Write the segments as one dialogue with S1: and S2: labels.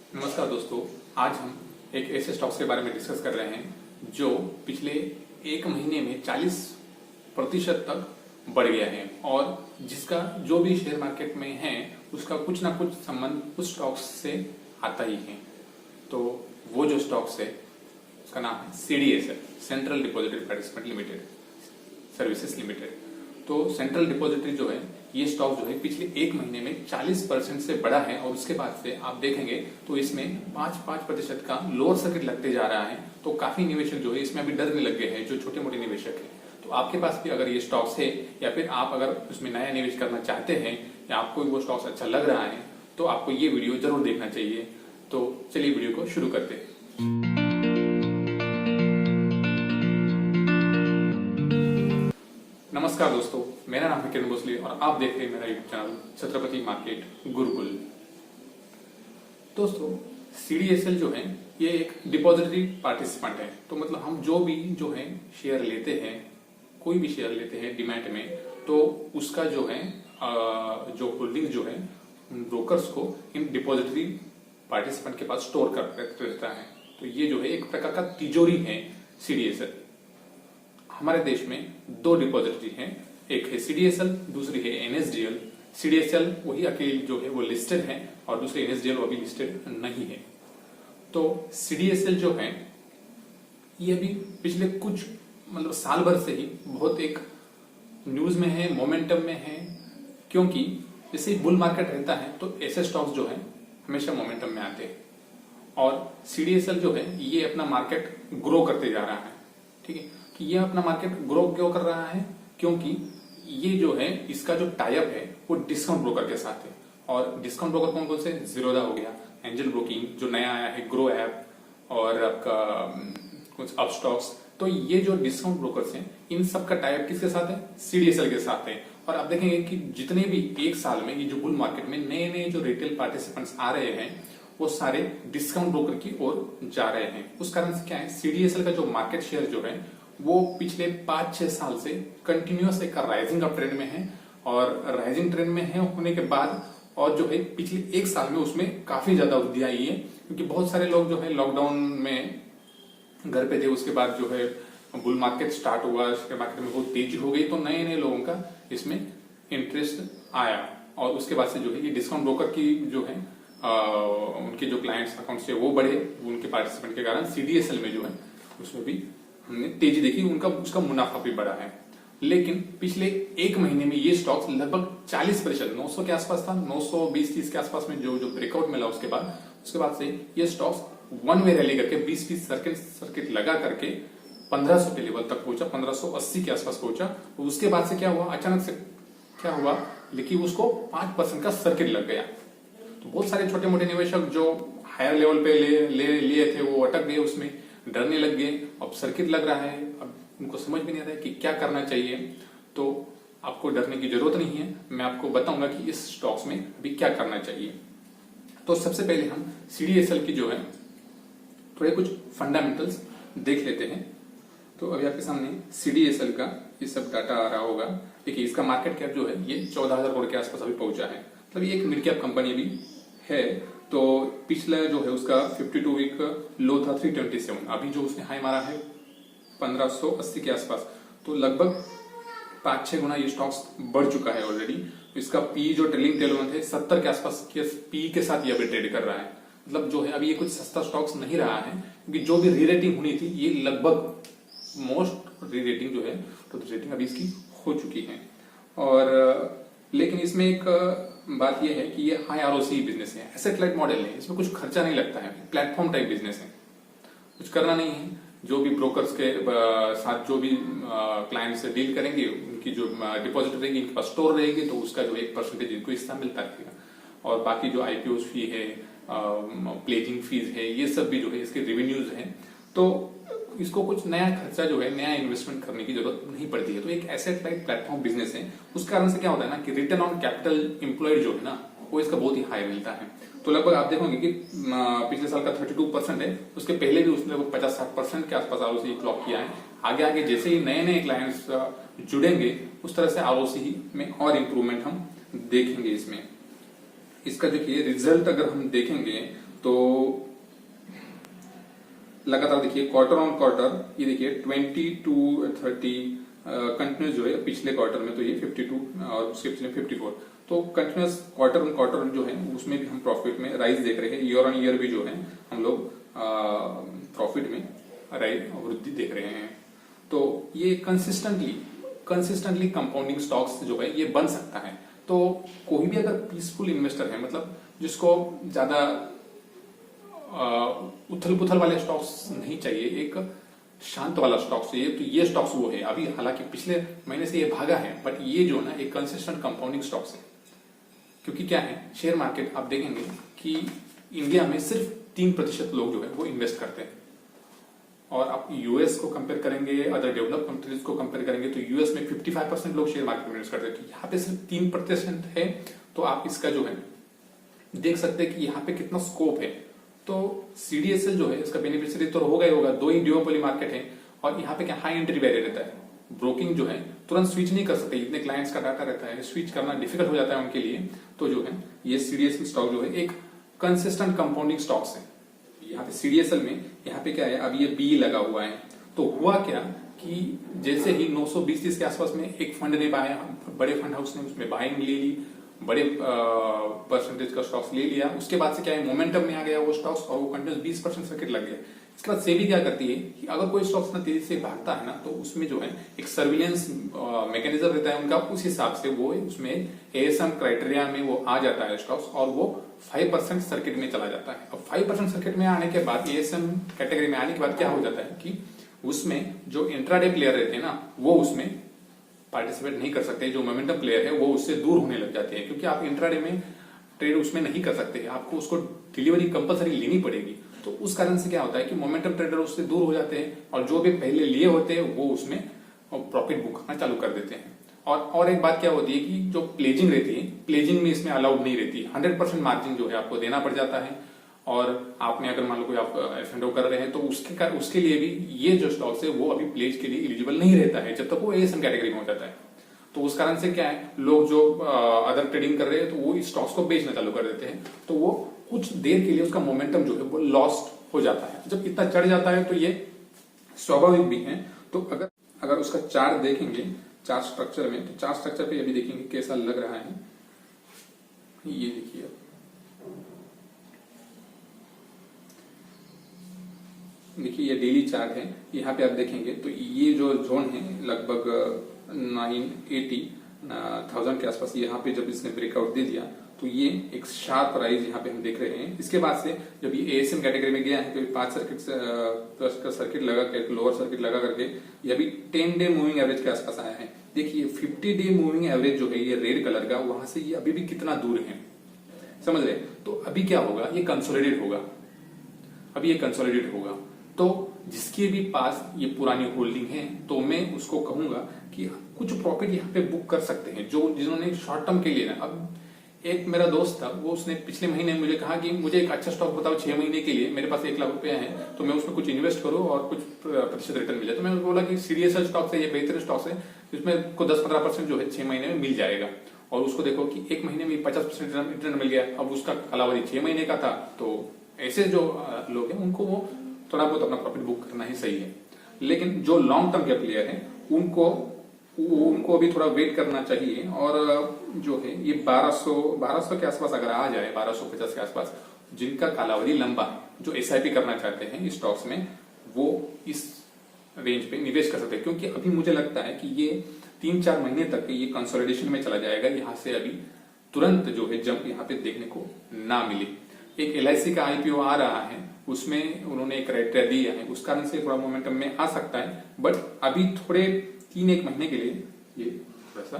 S1: नमस्कार दोस्तों, आज हम एक ऐसे स्टॉक्स के बारे में डिस्कस कर रहे हैं जो पिछले एक महीने में 40% तक बढ़ गया है और जिसका जो भी शेयर मार्केट में है उसका कुछ ना कुछ संबंध उस स्टॉक्स से आता ही है। तो वो जो स्टॉक्स है उसका नाम है CDSL, central depository participant limited services limited. तो सेंट्रल डिपॉजिटरी जो है ये स्टॉक जो है पिछले एक महीने में 40% से बढ़ा है और उसके बाद से आप देखेंगे तो इसमें 5% का लोअर सर्किट लगते जा रहा है। तो काफी निवेशक जो है इसमें अभी डरने लग गए हैं, जो छोटे मोटे निवेशक हैं। तो आपके पास भी अगर ये स्टॉक्स है या फिर आप अगर उसमें नया निवेश करना चाहते हैं या आपको वो स्टॉक्स अच्छा लग रहा है तो आपको ये वीडियो जरूर देखना चाहिए। तो चलिए वीडियो को शुरू करते हैं। नमस्कार दोस्तों, मेरा नाम है किरण भोसले और आप देख रहे हैं मेरा YouTube channel Chhatrapati market Gurukul. दोस्तों, CDSL जो है ये एक डिपॉजिटरी पार्टिसिपेंट है। तो मतलब हम जो है शेयर लेते हैं, कोई भी शेयर लेते हैं डीमैट में, तो उसका जो है जो होल्डिंग जो है ब्रोकर्स को इन डिपॉजिटरी पार्टिसिपेंट के पास स्टोर कर रहता है। तो ये जो है एक प्रकार का तिजोरी है CDSL। हमारे देश में दो डिपॉजिटरी हैं, एक है CDSL, दूसरी है NSDL। CDSL वही अकेली जो है वो लिस्टेड है और दूसरी NSDL वो अभी लिस्टेड नहीं है। तो CDSL जो है ये अभी पिछले कुछ मतलब साल भर से ही बहुत एक न्यूज में है, मोमेंटम में है, क्योंकि जैसे ही बुल मार्केट रहता है तो ऐसे स्टॉक्स जो है हमेशा मोमेंटम में आते हैं और CDSL जो है ये अपना मार्केट ग्रो करते जा रहा है। ठीक है, कि ये अपना मार्केट ग्रो क्यों कर रहा है, क्योंकि ये जो है इसका जो टाइप है वो डिस्काउंट ब्रोकर के साथ है। और डिस्काउंट ब्रोकर कौन कौन से? जीरोधा हो गया, एंजल ब्रोकिंग जो नया आया है, ग्रो ऐप और आपका कुछ अपस्टॉक्स। तो ये जो डिस्काउंट ब्रोकर्स हैं इन सब का टाइप किसके साथ है? CDSL के साथ है। और आप देखेंगे कि जितने भी एक साल में ये जो बुल मार्केट में नए नए जो रिटेल पार्टिसिपेंट्स आ रहे हैं वो सारे डिस्काउंट ब्रोकर की ओर जा रहे हैं। उस कारण से क्या है, CDSL का जो मार्केट शेयर जो है वो पिछले 5-6 साल से कंटिन्यूअस एक राइजिंग अप ट्रेंड में है और राइजिंग ट्रेंड में है होने के बाद और जो है पिछले एक साल में उसमें काफी ज्यादा वृद्धि आई है, क्योंकि बहुत सारे लोग जो है लॉकडाउन में घर पे थे। उसके बाद जो है बुल मार्केट स्टार्ट हुआ, उसके मार्केट में बहुत तेजी हो गई, तो नए नए लोगों का इसमें इंटरेस्ट आया और उसके बाद से जो है ये डिस्काउंट ब्रोकर की जो है उनके जो क्लाइंट्स अकाउंट से वो बढ़े, उनके पार्टिसिपेंट के कारण CDSL में जो है उसमें भी हमने तेजी देखी, उसका मुनाफा भी बढ़ा है। लेकिन पिछले एक महीने में ये स्टॉक्स लगभग 40%, 900 के आसपास था, 920-30 के आसपास में जो ब्रेकआउट मिला उसके बाद से ये स्टॉक्स वन वे रैली करके 20-20 सर्किट लगा करके 1500 के लेवल तक पहुंचा, 1580 के आसपास पहुंचा। उसके बाद से क्या हुआ, अचानक से क्या हुआ, लेकिन उसको 5% का सर्किट लग गया। तो बहुत सारे छोटे मोटे निवेशक जो हायर लेवल पे लिए थे वो अटक गए, उसमें डरने लग गए। अब सर्किट लग रहा है, अब उनको समझ भी नहीं आता है कि क्या करना चाहिए। तो आपको डरने की जरूरत नहीं है, मैं आपको बताऊंगा कि इस स्टॉक्स में अभी क्या करना चाहिए। तो सबसे पहले हम CDSL की जो है थोड़े कुछ फंडामेंटल्स देख लेते हैं। तो अभी आपके सामने CDSL का ये सब डाटा आ रहा होगा। देखिए, इसका मार्केट कैप जो है ये 14,000 करोड़ के आसपास अभी पहुंचा है, मतलब ये एक मिड कैप कंपनी भी है। तो पिछला जो है उसका 52 वीक लो था 327, अभी जो उसने हाई मारा है 1580 के आसपास। तो लगभग 5-6 गुना ये स्टॉक्स बढ़ चुका है ऑलरेडी। तो इसका पी जो ट्रेलिंग 12 मंथ है 70 के आसपास के पी के साथ ये अभी ट्रेड कर रहा है। मतलब जो है अभी ये कुछ सस्ता स्टॉक्स नहीं रहा है, क्योंकि जो भी री रेटिंग होनी थी ये लगभग मोस्ट री रेटिंग जो है तो रेटिंग अभी इसकी हो चुकी है। और लेकिन इसमें एक बात यह है कि ये हाई ROC बिजनेस है, एसेट लाइट मॉडल है, इसमें कुछ खर्चा नहीं लगता है, प्लेटफॉर्म टाइप बिजनेस है, कुछ करना नहीं है। जो भी ब्रोकर्स के साथ जो भी क्लाइंट से डील करेंगे उनकी जो डिपॉजिट रहेगी इनके पास स्टोर रहेगी, तो उसका जो 1% इनको हिस्सा मिलता रहेगा। और बाकी जो IPOs फी है, प्लेजिंग फीस है, ये सब भी जो है इसके रेवेन्यूज है। तो इसको कुछ नया खर्चा जो है, नया इन्वेस्टमेंट करने की जरूरत नहीं पड़ती है। तो एक एसेट लाइट प्लेटफॉर्म बिजनेस है। उस कारण से क्या होता है ना कि रिटर्न ऑन कैपिटल एम्प्लॉयड जो है ना वो इसका बहुत ही हाई मिलता है। तो लगभग आप देखोगे कि पिछले साल का 32% है, उसके पहले भी उसने लगभग 50-60% के आसपास ROC क्लॉक किया है। आगे आगे जैसे ही नए नए क्लाइंट्स जुड़ेंगे उस तरह से ROC में और इम्प्रूवमेंट हम देखेंगे। इसमें इसका देखिए रिजल्ट अगर हम देखेंगे तो लगातार देखिए क्वार्टर ऑन क्वार्टर ये देखिए 20 to 30 कंटिन्यूस जो है पिछले क्वार्टर में तो ये 52 और उसके पिछले 54, तो कंटिन्यूस क्वार्टर ऑन क्वार्टर जो है उसमें भी हम प्रॉफिट में राइज देख रहे हैं। ईयर ऑन ईयर भी जो है हम लोग प्रॉफिट में वृद्धि देख रहे हैं। तो ये कंसिस्टेंटली कंपाउंडिंग स्टॉक्स जो है ये बन सकता है। तो कोई भी अगर पीसफुल इन्वेस्टर है, मतलब जिसको ज्यादा उथल पुथल वाले स्टॉक्स नहीं चाहिए, एक शांत वाला स्टॉक चाहिए, तो ये स्टॉक्स वो है। अभी हालांकि पिछले महीने से ये भागा है, बट ये जो ना एक कंसिस्टेंट कंपाउंडिंग स्टॉक्स है। क्योंकि क्या है, शेयर मार्केट आप देखेंगे कि इंडिया में सिर्फ 3% लोग जो है वो इन्वेस्ट करते हैं, और आप यूएस को कंपेयर करेंगे, अदर डेवलप कंट्रीज को कंपेयर करेंगे तो यूएस में 55% लोग शेयर मार्केट में इन्वेस्ट करते हैं। तो यहाँ पे सिर्फ 3% है, तो आप इसका जो है देख सकते हैं कि यहाँ पे कितना स्कोप है। तो सीडीएसएल जो है इसका बेनिफिशियरी तो होगा ही होगा, 2 ही ड्यूओपोली मार्केट है, और यहाँ पे क्या हाई एंट्री बैरियर रहता है। ब्रोकिंग जो है तुरंत स्विच नहीं कर सकते, इतने क्लाइंट्स का डाटा रहता है, स्विच करना डिफिकल्ट हो जाता है उनके लिए। तो जो है ये सीडीएसएल स्टॉक जो है एक कंसिस्टेंट कंपाउंडिंग स्टॉक्स है। यहाँ पे सीडीएसएल में यहाँ पे क्या है, अब ये बी लगा हुआ है। तो हुआ क्या कि जैसे ही 920 के आसपास में एक फंड ने बड़े फंड हाउस ने उसमें बाइंग ले ली, बड़े परसेंटेज का स्टॉक्स ले लिया, उसके बाद से क्या है मोमेंटम में आ गया वो स्टॉक्स, और वो कंटिन्यूस 20% सर्किट लग गया। इसके बाद सेबी क्या करती है कि अगर कोई स्टॉक्स ना तेजी से भागता है ना, तो उसमें जो है एक सर्विलेंस मैकेनिज्म रहता है उनका, उस हिसाब से वो उसमें एएसएम क्राइटेरिया में वो आ जाता है स्टॉक्स, और वो 5% सर्किट में चला जाता है। अब 5% सर्किट में आने के बाद, एएसएम कैटेगरी में आने के बाद क्या हो जाता है कि उसमें जो इंट्राडे प्लेयर रहते हैं ना, वो उसमें पार्टिसिपेट नहीं कर सकते। जो मोमेंटम प्लेयर है वो उससे दूर होने लग जाते हैं, क्योंकि आप इंट्राडे में ट्रेड उसमें नहीं कर सकते, आपको उसको डिलीवरी कंपलसरी लेनी पड़ेगी। तो उस कारण से क्या होता है कि मोमेंटम ट्रेडर उससे दूर हो जाते हैं, और जो भी पहले लिए होते हैं वो उसमें प्रॉफिट बुक करना चालू कर देते हैं। और एक बात क्या होती है कि जो प्लेजिंग रहती है, प्लेजिंग में इसमें अलाउड नहीं रहती, 100% मार्जिन जो है आपको देना पड़ जाता है। और आपने अगर मान लो कोई आप एफ&ओ कर रहे हैं तो उसके लिए भी ये जो स्टॉक्स है वो अभी प्लेज के लिए एलिजिबल नहीं रहता है जब तक वो एएसएम कैटेगरी में हो जाता है। तो उस कारण से क्या है, लोग जो अदर ट्रेडिंग कर रहे हैं तो वो इस स्टॉक्स को बेचना चालू कर देते हैं, तो वो कुछ देर के लिए उसका मोमेंटम जो है वो लॉस्ट हो जाता है। जब इतना चढ़ जाता है तो ये स्वाभाविक भी है। तो अगर उसका चार्ट देखेंगे, चार्ट स्ट्रक्चर में, तो चार्ट स्ट्रक्चर पे अभी देखेंगे कैसा लग रहा है। ये देखिए, ये डेली चार्ट है। यहाँ पे आप देखेंगे तो ये जो जोन है लगभग 980,000 के आसपास, यहाँ पे जब इसने ब्रेकआउट दे दिया तो ये एक शार्प राइज यहाँ पे हम देख रहे हैं। इसके बाद से जब ये एएसएम कैटेगरी में गया है तो 5 सर्किट लगा करके, लोअर सर्किट लगा करके ये अभी 10 डे मूविंग एवरेज के आसपास आया है। देखिए 50 डे मूविंग एवरेज जो है ये रेड कलर का, वहां से ये अभी भी कितना दूर है, समझ रहे। तो अभी क्या होगा, ये कंसोलिडेट होगा, अभी ये कंसोलिडेट होगा। तो जिसके भी पास ये पुरानी होल्डिंग है तो मैं उसको कहूंगा कि कुछ प्रॉफिट यहाँ पे बुक कर सकते हैं, जो जिन्होंने शॉर्ट टर्म के लिए ना। अब एक मेरा दोस्त था, वो उसने पिछले महीने मुझे कहा कि मुझे एक अच्छा स्टॉक बताओ 6 महीने के लिए, मेरे पास 1 लाख रुपया है तो मैं उसमें कुछ इन्वेस्ट करूं और कुछ प्रतिशत रिटर्न मिले। तो मैंने बोला कि सीडीएसएल स्टॉक है, ये बेहतर स्टॉक है, जिसमें आपको 10-15% जो है 6 महीने में मिल जाएगा। और उसको देखो कि 1 महीने में 50% रिटर्न मिल गया। अब उसका कालावधि 6 महीने का था, तो ऐसे जो लोग हैं उनको वो थोड़ा बहुत अपना प्रॉफिट बुक करना ही सही है। लेकिन जो लॉन्ग टर्म के प्लेयर हैं उनको अभी थोड़ा वेट करना चाहिए। और जो है ये 1200 के आसपास अगर आ जाए, 1250 के आसपास, जिनका कालावधि लंबा है, जो एसआईपी करना चाहते हैं इस स्टॉक्स में, वो इस रेंज पे निवेश कर सकते हैं। क्योंकि अभी मुझे लगता है कि ये 3-4 महीने तक ये कंसोलिडेशन में चला जाएगा। यहाँ से अभी तुरंत जो है जंप यहाँ पे देखने को ना मिले। एक एलआईसी का आईपीओ आ रहा है, उसमें उन्होंने एक क्राइटेरिया दिया है, उस कारण से थोड़ा मोमेंटम में आ सकता है। बट अभी थोड़े 3-1 महीने के लिए ये थोड़ा सा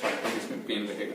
S1: शॉर्ट टर्म इसमें पेन रहेगा।